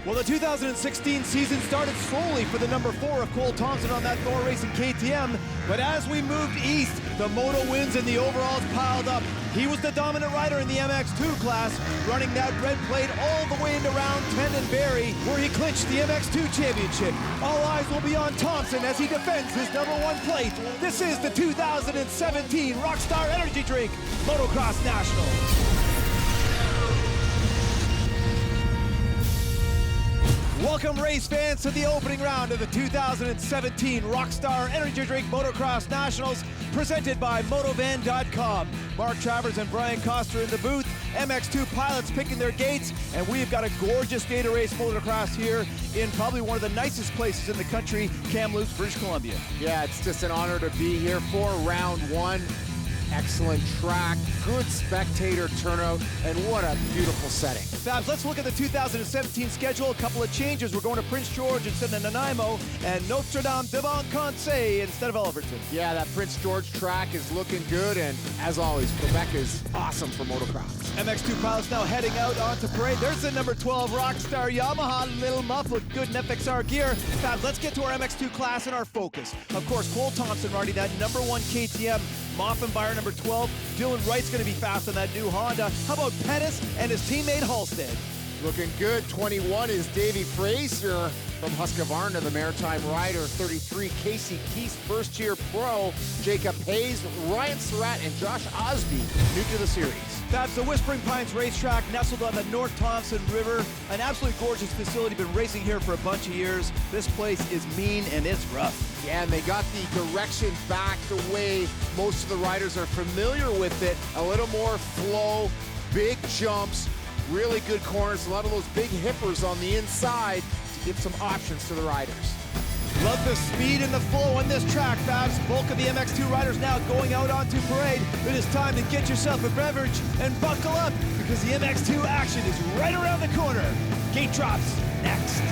Well, the 2016 season started slowly for the number 4 of Cole Thompson on that Thor Racing KTM, but as we moved east, the moto wins and the overalls piled up. He was the dominant rider in the MX2 class, running that red plate all the way into round 10 in Barrie, where he clinched the MX2 championship. All eyes will be on Thompson as he defends his number 1 plate. This is the 2017 Rockstar Energy Drink Motocross Nationals. Welcome, race fans, to the opening round of the 2017 Rockstar Energy Drink Motocross Nationals, presented by Motovan.com. Mark Travers and Brian Coster in the booth, MX2 pilots picking their gates, and we've got a gorgeous day to race motocross here in probably one of the nicest places in the country, Kamloops, British Columbia. Yeah, it's just an honor to be here for round 1. Excellent track, good spectator turnout, and what a beautiful setting. Fabs, let's look at the 2017 schedule. A couple of changes. We're going to Prince George instead of Nanaimo, and Notre Dame devant Conseil instead of Alberton. Yeah, that Prince George track is looking good, and as always, Quebec is awesome for motocross. MX2 pilots now heading out onto parade. There's the number 12 Rockstar Yamaha Little Muff with good FXR gear. Fabs, let's get to our MX2 class and our focus. Of course, Cole Thompson riding that number 1 KTM. Moffenberger, number 12. Dylan Wright's going to be fast on that new Honda. How about Pettis and his teammate Halstead? Looking good. 21 is Davey Fraser from Husqvarna, the Maritime rider. 33, Casey Keast, first-year pro. Jacob Hayes, Ryan Surratt, and Josh Osby, new to the series. That's the Whispering Pines racetrack nestled on the North Thompson River. An absolutely gorgeous facility. Been racing here for a bunch of years. This place is mean and it's rough. Yeah, and they got the direction back the way most of the riders are familiar with it. A little more flow, big jumps, really good corners, a lot of those big hippers on the inside to give some options to the riders. Love the speed and the flow on this track, Fabs. Bulk of the MX2 riders now going out onto parade. It is time to get yourself a beverage and buckle up, because the MX2 action is right around the corner. Gate drops next.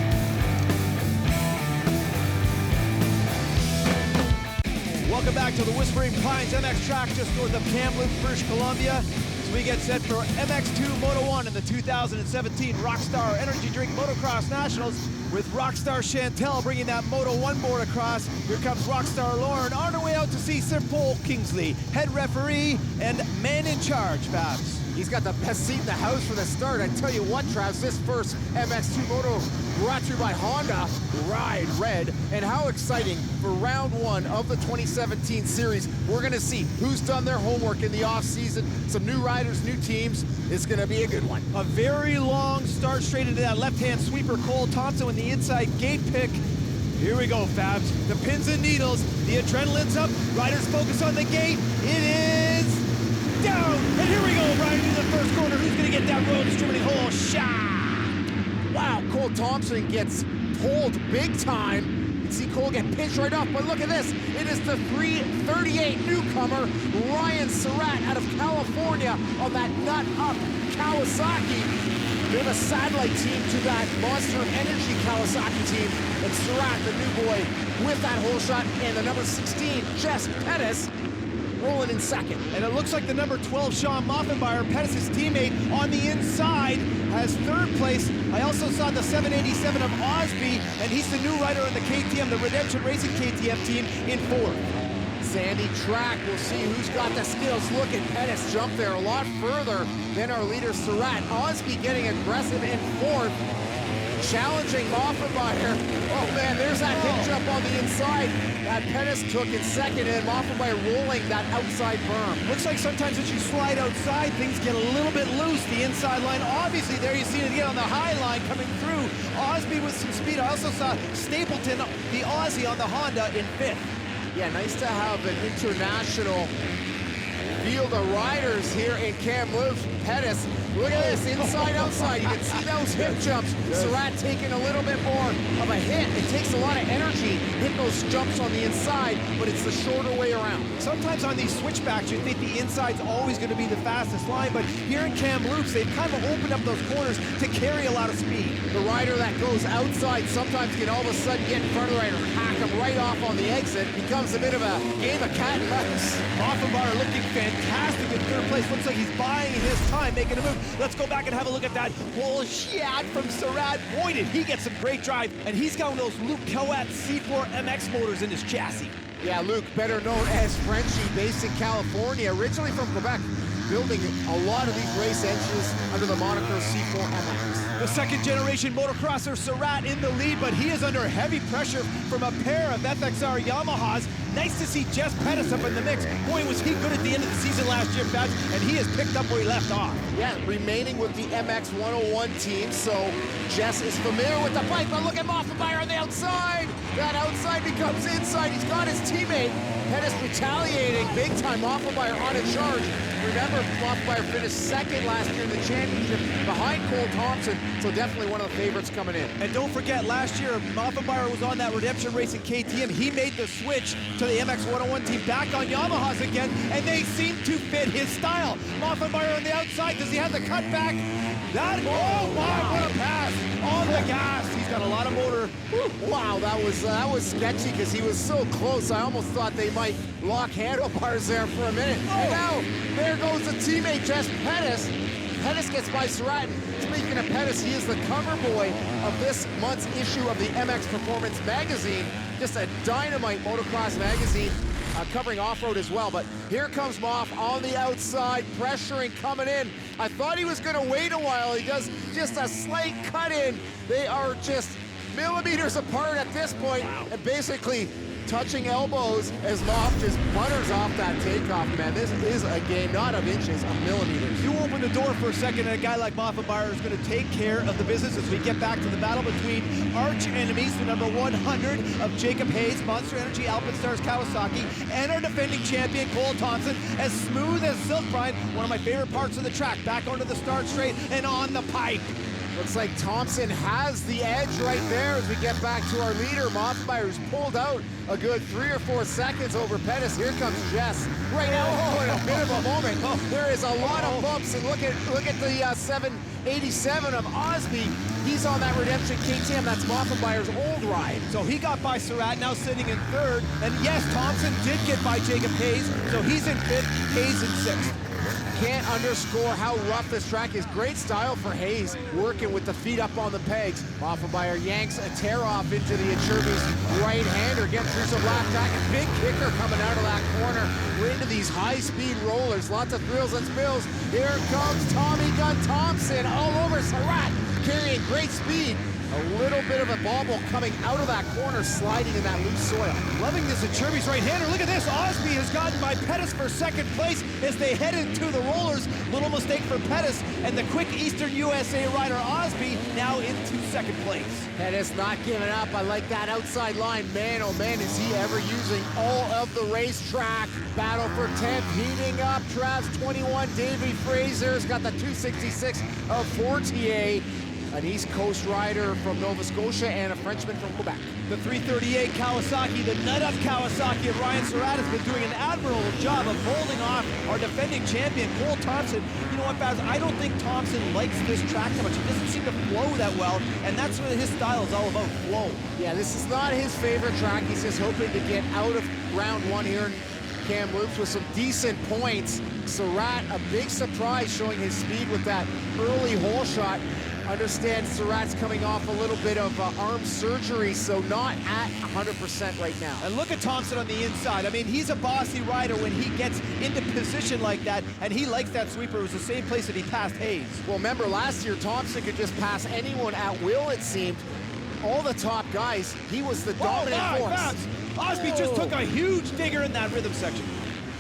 Welcome back to the Whispering Pines MX track just north of Kamloops, British Columbia, as we get set for MX2 Moto 1 in the 2017 Rockstar Energy Drink Motocross Nationals, with Rockstar Chantel bringing that Moto 1 board across. Here comes Rockstar Lauren on her way out to see Sir Paul Kingsley, head referee and man in charge, Fabs. He's got the best seat in the house for the start. I tell you what, Travis, this first MX2 Moto brought to you by Honda, Ride Red. And how exciting for round 1 of the 2017 series. We're gonna see who's done their homework in the off season. Some new riders, new teams. It's gonna be a good one. A very long start straight into that left-hand sweeper, Cole Thompson with the inside gate pick. Here we go, Fabs. The pins and needles, the adrenaline's up, riders focus on the gate. It is down, and here we go, riding to the first corner. Who's gonna get that road distributing hole shot? Wow, Cole Thompson gets pulled big time. You can see Cole get pinched right off, but look at this. It is the 338 newcomer, Ryan Surratt out of California on that nut-up Kawasaki. They're the satellite team to that Monster Energy Kawasaki team. And Surratt, the new boy, with that hole shot, and the number 16, Jess Pettis, rolling in second. And it looks like the number 12, Sean Moffenberger, Pettis' teammate, on the inside, has 3rd place. I also saw the 787 of Osby, and he's the new rider on the KTM, the Redemption Racing KTM team, in 4th. Sandy track, we'll see who's got the skills. Look at Pettis jump there a lot further than our leader Surratt. Osby getting aggressive in 4th. Challenging Moffenberger. Oh man, there's that hip jump on the inside that Pettis took in 2nd, and Moffenberger rolling that outside berm. Looks like sometimes as you slide outside, things get a little bit loose. The inside line, obviously there you see it again on the high line coming through. Osby with some speed. I also saw Stapleton, the Aussie, on the Honda in 5th. Yeah, nice to have an international field of riders here in Kamloops. Pettis, look at this, inside, outside. You can see those hip jumps. Surratt taking a little bit more of a hit. It takes a lot of energy, hit those jumps on the inside, but it's the shorter way around. Sometimes on these switchbacks, you think the inside's always going to be the fastest line, but here in Kamloops, they've kind of opened up those corners to carry a lot of speed. The rider that goes outside sometimes can all of a sudden get in front of the rider and hack him right off on the exit. Becomes a bit of a game of cat and mouse. Moffenberger looking fantastic. fantastic in third place. Looks like he's buying his time, making a move. Let's go back and have a look at that whole shot from Surratt. Boy, did he get some great drive. And he's got one of those Luke Coat C4 MX motors in his chassis. Yeah, Luke, better known as Frenchie, based in California, originally from Quebec, building a lot of these race engines under the moniker C4 MX. The second generation motocrosser Surratt in the lead, but he is under heavy pressure from a pair of FXR Yamahas. Nice to see Jess Pettis up in the mix. Boy, was he good at the end of the season last year, Fats, and he has picked up where he left off. Yeah, remaining with the MX101 team, so Jess is familiar with the bike, but look at Moffenberger on the outside. That outside becomes inside. He's got his teammate. Pettis retaliating big time. Moffenberger on a charge. Remember, Moffenberger finished second last year in the championship behind Cole Thompson, so definitely one of the favorites coming in. And don't forget, last year, Moffenberger was on that Redemption Racing KTM. He made the switch to the MX101 team, back on Yamahas again, and they seem to fit his style. Moffenberger on the outside, does he have the cutback? Oh my, what a pass! On the gas, he's got a lot of motor. Wow, that was sketchy because he was so close. I almost thought they might lock handlebars there for a minute. And now, there goes the teammate, Jess Pettis. Pettis gets by Surratt. Speaking of Pettis, he is the cover boy of this month's issue of the MX Performance magazine. Just a dynamite motocross magazine, covering off-road as well. But here comes Moff on the outside, pressuring, coming in. I thought he was gonna wait a while. He does just a slight cut in. They are just millimeters apart at this point, and basically touching elbows as Moff just butters off that takeoff, man. This is a game not of inches, of millimeters. You open the door for a second, and a guy like Moffenberger is going to take care of the business as we get back to the battle between arch enemies, the number 100 of Jacob Hayes, Monster Energy Alpenstars Kawasaki, and our defending champion, Cole Thompson, as smooth as silk brine, one of my favorite parts of the track, back onto the start straight and on the pipe. Looks like Thompson has the edge right there as we get back to our leader. Moffenberger's pulled out a good 3 or 4 seconds over Pettis. Here comes Jess. Right now, in a bit of a moment. There is a lot of bumps, and look at the 787 of Osby. He's on that Redemption KTM. That's Moffenberger's old ride. So he got by Surratt, now sitting in third. And yes, Thompson did get by Jacob Hayes, so he's in fifth, Hayes in sixth. Can't underscore how rough this track is. Great style for Hayes, working with the feet up on the pegs. Moffenberger yanks a tear-off into the Ichirby's right-hander, gets through some lap track. A big kicker coming out of that corner. We're into these high-speed rollers. Lots of thrills and spills. Here comes Tommy Gun Thompson all over Surratt, carrying great speed. A little bit of a bobble coming out of that corner, sliding in that loose soil. Loving this Ichirby's right-hander. Look at this. Osby has gotten by Pettis for second place as they head into the rollers. Little mistake for Pettis, and the quick Eastern USA rider Osby now into second place. Pettis not giving up. I like that outside line. Man, oh man, is he ever using all of the racetrack. Battle for 10th, heating up. Trav's 21, Davey Fraser's got the 266 of Fortier. An East Coast rider from Nova Scotia and a Frenchman from Quebec. The 338 Kawasaki, the nut of Kawasaki of Ryan Surratt has been doing an admirable job of holding off our defending champion, Cole Thompson. You know what, Baz? I don't think Thompson likes this track that much. He doesn't seem to flow that well, and that's what his style is all about, flow. Yeah, this is not his favorite track. He's just hoping to get out of round one here in Kamloops with some decent points. Surratt, a big surprise, showing his speed with that early hole shot. Understand Surratt's coming off a little bit of arm surgery, so not at 100% right now. And look at Thompson on the inside. I mean, he's a bossy rider when he gets into position like that, and he likes that sweeper. It was the same place that he passed Hayes. Well, remember last year, Thompson could just pass anyone at will, it seemed. All the top guys, he was the dominant force. Osby just took a huge digger in that rhythm section.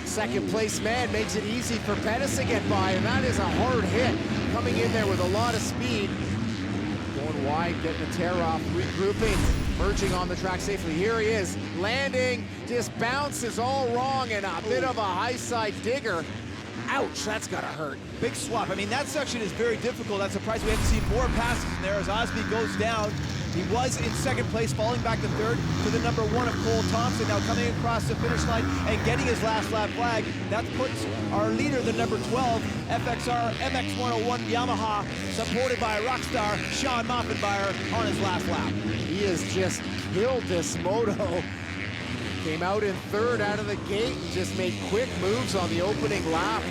Second place man makes it easy for Pettis to get by, and that is a hard hit. Coming in there with a lot of speed. Going wide, getting the tear off, regrouping, merging on the track safely. Here he is, landing, just bounces all wrong, and a bit of a high side digger. Ouch, that's gotta hurt. Big swap. I mean, that section is very difficult. I'm surprised we haven't seen more passes in there as Osby goes down. He was in second place, falling back to third to the number 1 of Cole Thompson, now coming across the finish line and getting his last lap flag. That puts our leader, the number 12, FXR MX101 Yamaha, supported by rockstar Sean Moffenberger, on his last lap. He has just killed this moto. Came out in third out of the gate and just made quick moves on the opening lap.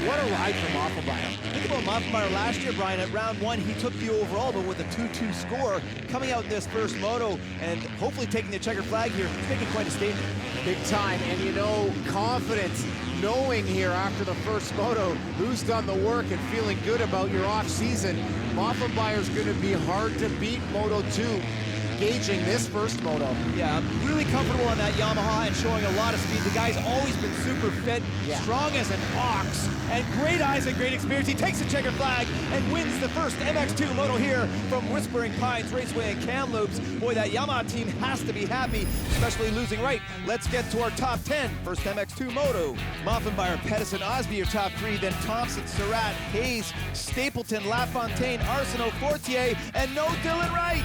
What a ride from Moffenberger. Think about Moffamire last year, Brian. At round one, he took the overall, but with a 2-2 score, coming out in this first moto and hopefully taking the checkered flag here, making quite a statement. Big time, and you know, confidence, knowing here after the first moto who's done the work and feeling good about your off season. Moffenberger's going to be hard to beat Moto 2. Gauging this first moto. Yeah, really comfortable on that Yamaha and showing a lot of speed. The guy's always been super fit, strong as an ox, and great eyes and great experience. He takes the checkered flag and wins the first MX2 moto here from Whispering Pines Raceway in Kamloops. Boy, that Yamaha team has to be happy, especially losing right. Let's get to our top 10. First MX2 moto. Moffenberger, Pettis, and Osby are top 3. Then Thompson, Surratt, Hayes, Stapleton, LaFontaine, Arsenault, Fortier, and no Dylan Wright.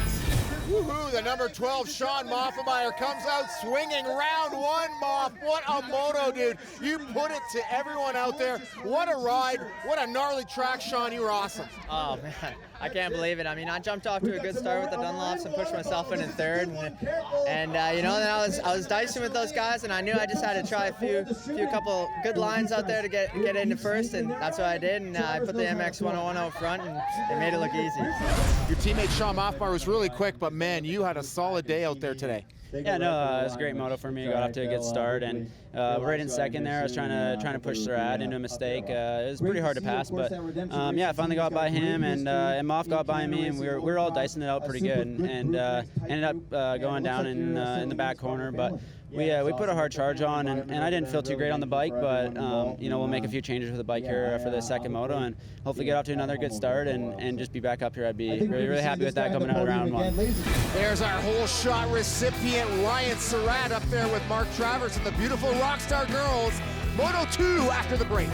Woohoo, the number 12, Sean Moffenberger, comes out swinging round one, Moff. What a moto, dude. You put it to everyone out there. What a ride. What a gnarly track, Sean. You were awesome. Oh, man. I can't believe it. I mean, I jumped off to a good start with the Dunlops and pushed myself in third. And you know, then I was dicing with those guys, and I knew I just had to try a couple good lines out there to get into first, and that's what I did. And I put the MX 101 out front, and it made it look easy. Your teammate Sean Moffenberger was really quick, but man, you had a solid day out there today. Yeah, no, it was a great moto for me. Got off to a good start, and right in second there, I was trying to push Surratt into a mistake. It was pretty hard to pass, but yeah, I finally got by him, and Moff got by me, and we were all dicing it out pretty good, and ended up going down in the back corner, but. We put a hard charge on, and I didn't feel too great on the bike, but you know, we'll make a few changes with the bike here for the second moto, and hopefully get off to another good start and just be back up here. I'd be really happy with that coming out of round one. There's our whole shot recipient, Ryan Surratt, up there with Mark Travers and the beautiful Rockstar Girls. Moto 2 after the break.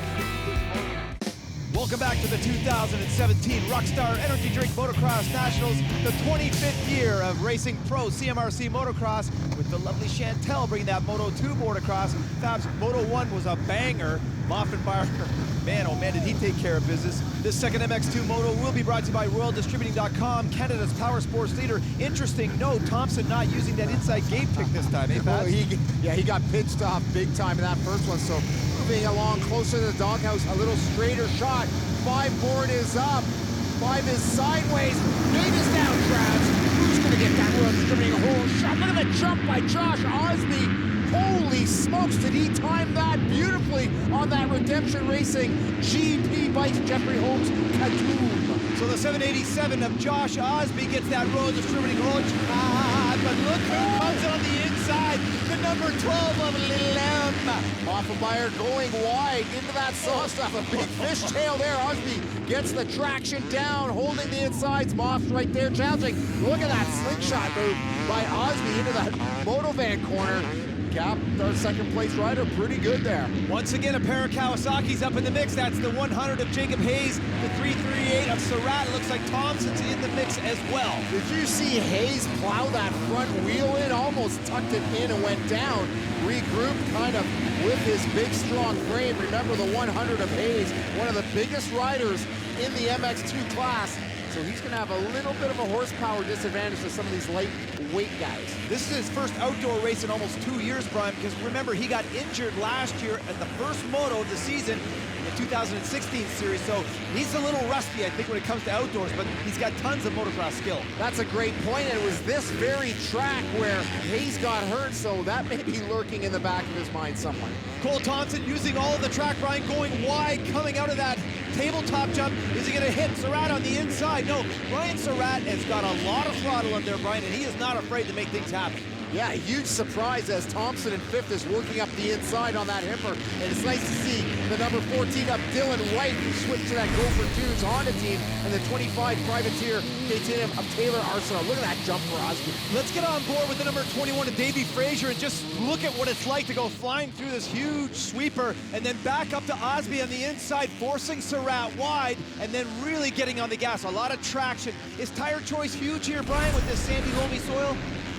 Welcome back to the 2017 Rockstar Energy Drink Motocross Nationals, the 25th year of racing pro CMRC Motocross, with the lovely Chantel bringing that Moto 2 board across. Fabs, Moto 1 was a banger. Moffenberger, man, oh man, did he take care of business. This second MX2 moto will be brought to you by RoyalDistributing.com, Canada's power sports leader. Interesting note, Thompson not using that inside gate pick this time, eh, Fabs? He got pitched off big time in that first one, so moving along closer to the doghouse, a little straighter shot. 5 board is up, 5 is sideways, 8 is down, Travs. Who's gonna get that Royal Distributing a whole shot? Look at the jump by Josh Osby. Holy smokes, did he time that beautifully on that Redemption Racing GP bike, Jeffrey Holmes Katoom. So the 787 of Josh Osby gets that Royal Distributing whole shot, but look who comes on the inside, the number 12 of Lilem. Moffenberger going wide into that saw stuff, a big fishtail there. Osby gets the traction down, holding the insides. Moff's right there challenging. Look at that slingshot move by Osby into that Motovan corner. Cap, our second place rider, pretty good there. Once again, a pair of Kawasaki's up in the mix. That's the 100 of Jacob Hayes, the 338 of Surratt. It looks like Thompson's in the mix as well. Did you see Hayes plow that front wheel in? Almost tucked it in and went down. Regrouped kind of with his big, strong frame. Remember the 100 of Hayes, one of the biggest riders in the MX2 class. So he's going to have a little bit of a horsepower disadvantage to some of these lightweight guys. This is his first outdoor race in almost 2 years, Brian, because remember, he got injured last year at the first moto of the season in the 2016 series, so he's a little rusty, I think, when it comes to outdoors, but he's got tons of motocross skill. That's a great point, and it was this very track where Hayes got hurt, so that may be lurking in the back of his mind somewhere. Cole Thompson using all of the track, Brian, going wide, coming out of that tabletop jump. Is he going to hit Surratt on the inside? No, Ryan Surratt has got a lot of throttle in there, Brian, and he is not afraid to make things happen. Yeah, huge surprise as Thompson in 5th is working up the inside on that hipper. And it's nice to see the number 14 up Dylan Wright, who switched to that Gopher Tunes Honda team, and the 25 Privateer KTM of Taylor Arsenault. Look at that jump for Osby. Let's get on board with the number 21 of Davey Frazier and just look at what it's like to go flying through this huge sweeper and then back up to Osby on the inside, forcing Surratt wide, and then really getting on the gas. A lot of traction. Is tire choice huge here, Brian, with this sandy, loamy soil?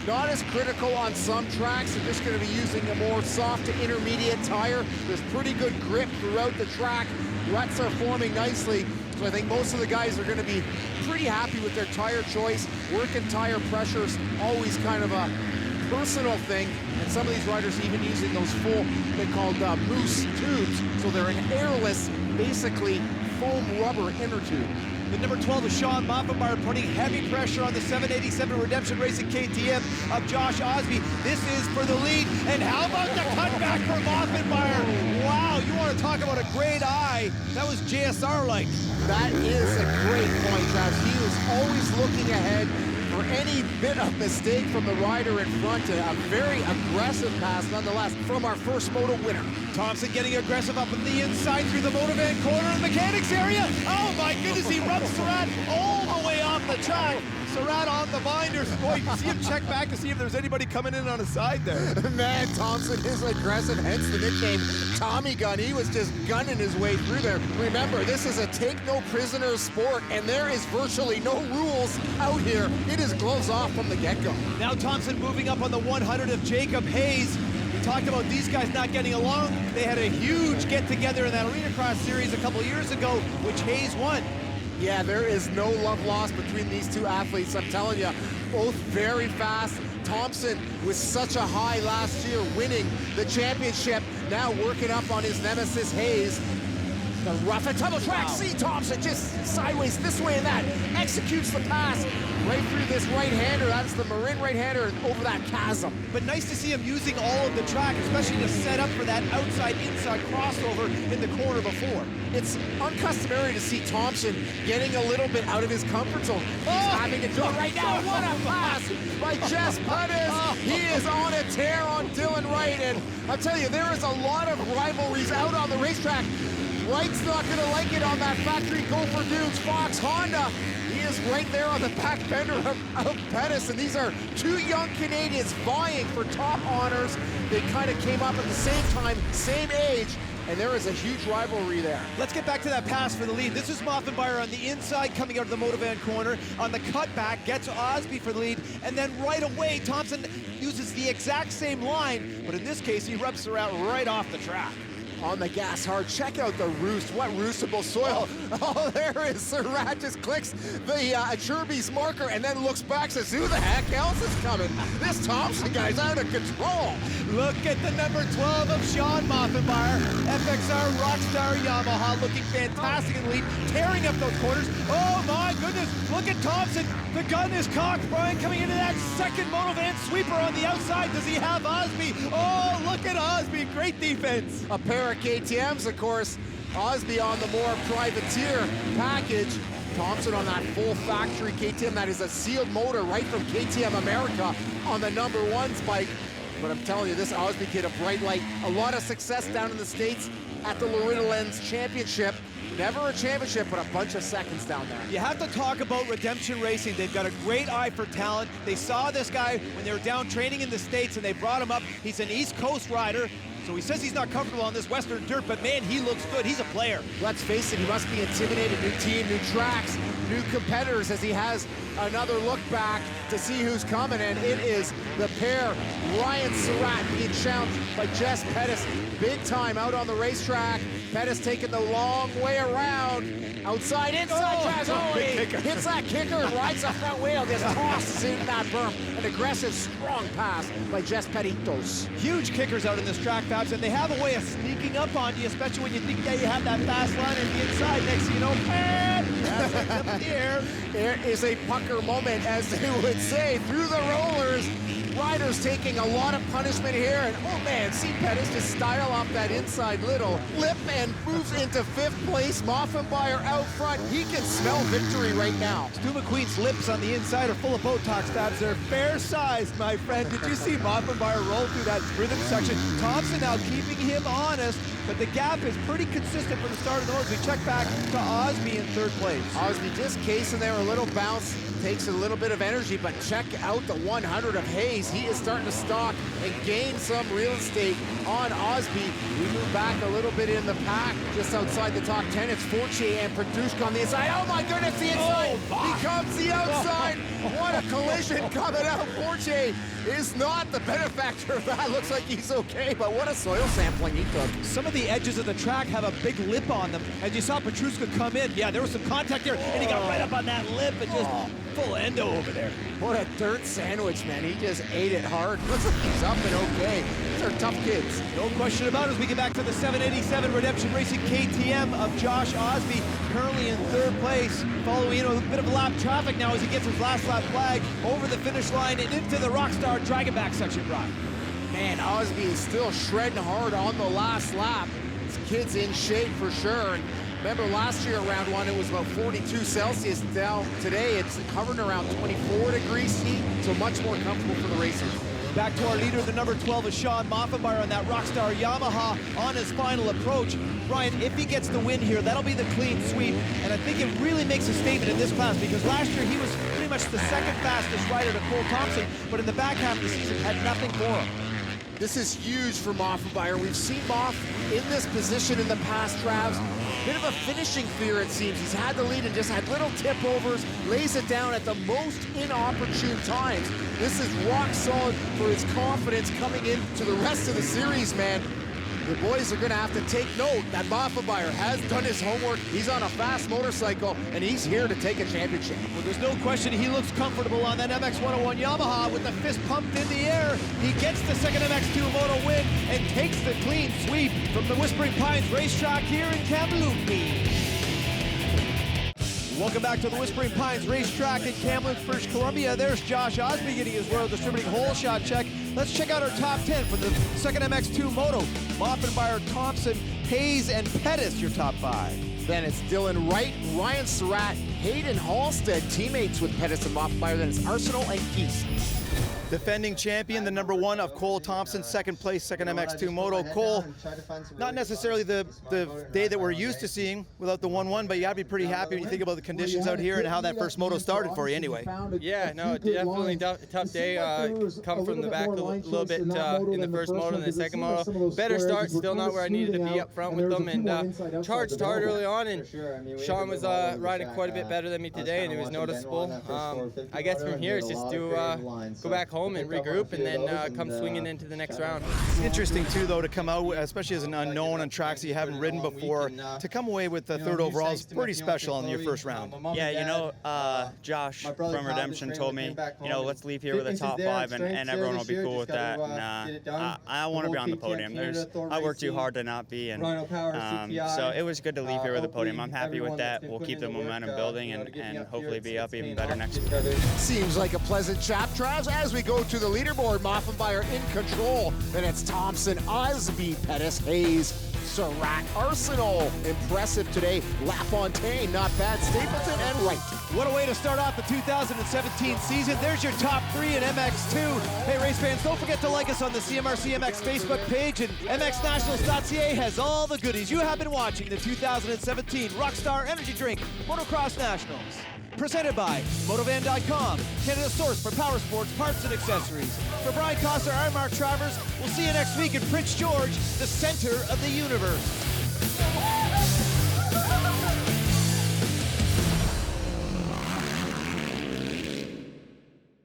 Not as critical on some tracks. They're just going to be using a more soft to intermediate tire. There's pretty good grip throughout the track. Ruts are forming nicely. So I think most of the guys are going to be pretty happy with their tire choice. Working tire pressure's always kind of a personal thing, and some of these riders even using those full, they're called moose tubes, so they're an airless, basically foam rubber inner tube. The number 12 is Sean Moffenberger putting heavy pressure on the 787 Redemption Racing KTM of Josh Osby. This is for the lead, and how about the cutback for Moffenberger? Wow, you want to talk about a great eye. That was JSR-like. That is a great point, Josh. He was always looking ahead for any bit of mistake from the rider in front. A very aggressive pass, nonetheless, from our first moto winner. Thompson getting aggressive up in the inside through the motorvan corner in the mechanics area. Oh my goodness, he rubs Surratt all the way off the track. Surratt on the binders. Boy, you can see him check back to see if there's anybody coming in on his side there. Man, Thompson is aggressive, hence the nickname Tommy Gun. He was just gunning his way through there. Remember, this is a take no prisoners sport, and there is virtually no rules out here. It is gloves off from the get-go. Now Thompson moving up on the 100 of Jacob Hayes. We talked about these guys not getting along. They had a huge get-together in that Arena Cross series a couple years ago, which Hayes won. Yeah, there is no love lost between these two athletes. I'm telling you, both very fast. Thompson was such a high last year, winning the championship. Now working up on his nemesis, Hayes. The rough and tumble track. See Thompson just sideways this way and that. Executes the pass right through this right-hander. That's the Marin right-hander over that chasm. But nice to see him using all of the track, especially to set up for that outside-inside crossover in the corner before. It's uncustomary to see Thompson getting a little bit out of his comfort zone. He's having to do it right now. What a pass by Jess Pettis. He is on a tear on Dylan Wright, and I'll tell you, there is a lot of rivalries out on the racetrack. Wright's not going to like it on that factory Gopher Dunes Fox Honda. He is right there on the back fender of Pettis, and these are two young Canadians vying for top honors. They kind of came up at the same time, same age, and there is a huge rivalry there. Let's get back to that pass for the lead. This is Moffenberger on the inside coming out of the motovan corner. On the cutback, gets Osby for the lead, and then right away, Thompson uses the exact same line, but in this case, he rubs Surratt right off the track. On the gas hard, check out the roost. What roostable soil. Oh, there is Surratt, just clicks the Cherby's marker and then looks back, says, who the heck else is coming? This Thompson guy's out of control. Look at the number 12 of Sean Moffenberger. FXR Rockstar Yamaha looking fantastic in the lead, tearing up those corners. Oh my goodness, look at Thompson. The gun is cocked. Brian coming into that second motovan sweeper on the outside. Does he have Osby? Oh, look at Osby, great defense. A pair of KTMs, of course. Osby on the more privateer package. Thompson on that full factory KTM. That is a sealed motor right from KTM America on the number 1 spike. But I'm telling you, this Osby kid, a bright light. A lot of success down in the States at the Loretta Lynn's Championship. Never a championship, but a bunch of seconds down there. You have to talk about Redemption Racing. They've got a great eye for talent. They saw this guy when they were down training in the States, and they brought him up. He's an East Coast rider, so he says he's not comfortable on this Western dirt, but man, he looks good. He's a player. Let's face it, he must be intimidated. New team, new tracks, new competitors, as he has another look back to see who's coming, and it is the pair, Ryan Surratt being challenged by Jess Pettis. Big time out on the racetrack. Pettis taking the long way around. Outside, inside, tries, hits that kicker and rides the front wheel, just tosses in that berm. An aggressive, strong pass by Jess Pettitos. Huge kickers out in this track, Fabs, and they have a way of sneaking up on you, especially when you think that you have that fast line in the inside. Next thing you know, that's up in the air. There is a pucker moment, as they would say, through the rollers. Riders taking a lot of punishment here, and oh man, see Pettis just style off that inside little lip and moves into 5th place. Moffenberger out front. He can smell victory right now. Stu McQueen's lips on the inside are full of Botox stabs. They're fair-sized, my friend. Did you see Moffenberger roll through that rhythm section? Thompson now keeping him honest, but the gap is pretty consistent from the start of the race. We check back to Osby in 3rd place. Osby just casing there, a little bounce. Takes a little bit of energy, but check out the 100 of Hayes. He is starting to stalk and gain some real estate on Osby. We move back a little bit in the pack, just outside the top 10. It's Fortier and Produshka on the inside. Oh my goodness, the inside becomes the outside. What Oh, collision coming out. Fortier is not the benefactor of that. Looks like he's okay, but what a soil sampling he took. Some of the edges of the track have a big lip on them, and you saw Petruska come in. Yeah, there was some contact there, and he got right up on that lip and just full endo over there. What a dirt sandwich, man. He just ate it hard. Looks like he's up and okay. These are tough kids. No question about it as we get back to the 787 Redemption Racing KTM of Josh Osby, currently in third place, following a bit of lap traffic now as he gets his last lap flag over the finish line and into the Rockstar Dragonback section, Brian. Man, Osby is still shredding hard on the last lap. This kid's in shape for sure. And remember last year round one, it was about 42 Celsius. Now today it's hovering around 24 degrees heat, so much more comfortable for the racers. Back to our leader, the number 12 is Sean Moffenberger on that Rockstar Yamaha on his final approach. Brian, if he gets the win here, that'll be the clean sweep, and I think it really makes a statement in this class because last year he was pretty much the second fastest rider to Cole Thompson, but in the back half of the season had nothing for him. This is huge for Moffenberger. We've seen Moff in this position in the past, Travs. Bit of a finishing fear, it seems. He's had the lead and just had little tip overs, lays it down at the most inopportune times. This is rock solid for his confidence coming into the rest of the series, man. The boys are gonna have to take note that Moffenberger has done his homework. He's on a fast motorcycle, and he's here to take a championship. Well, there's no question he looks comfortable on that MX101 Yamaha with the fist pumped in the air. He gets the second MX2 Moto win and takes the clean sweep from the Whispering Pines racetrack here in Kamloops. Welcome back to the Whispering Pines racetrack in Kamloops, British Columbia. There's Josh Osby getting his Royal Distributing hole shot check. Let's check out our top 10 for the second MX2 Moto. Moffenberger, Thompson, Hayes, and Pettis, your top 5. Then it's Dylan Wright, Ryan Surratt, Hayden Halstead, teammates with Pettis and Moffenberger. Then it's Arsenal and Keese. Defending champion, the number 1 of Cole Thompson, second place, second MX2 Moto. Cole, not necessarily the day that we're used to seeing without the 1-1, but you gotta be pretty happy when you think about the conditions out here and how that first moto started for you anyway. Yeah, no, definitely tough day. Come from the back a little bit in the first moto and the second moto. Better start, still not where I needed to be up front with them, and charged hard early on, and Sean was riding quite a bit better than me today, and it was noticeable. I guess from here it's just to go back home and regroup, and then come swinging into the next round. Interesting too, though, to come out, especially as an unknown on tracks that you haven't ridden before, to come away with the third overall is pretty special on your first round. Yeah, you know, Josh from Redemption told me, you know, let's leave here with a top 5, and everyone will be cool with that. And I want to be on the podium. I work too hard to not be, and so it was good to leave here with a podium. I'm happy with that. We'll keep the momentum building and hopefully be up even better next week. Seems like a pleasant chat, Travs, as we go to the leaderboard. Moffenberger in control. Then it's Thompson, Osby, Pettis, Hayes, Surratt, Arsenal. Impressive today. LaFontaine, not bad. Stapleton and Wright. What a way to start off the 2017 season. There's your top 3 in MX2. Hey, race fans, don't forget to like us on the CMRC MX Facebook page, and MXNationals.ca has all the goodies. You have been watching the 2017 Rockstar Energy Drink Motocross Nationals. Presented by Motovan.com, Canada's source for power sports, parts, and accessories. For Brian Coster, I'm Mark Travers. We'll see you next week in Prince George, the center of the universe.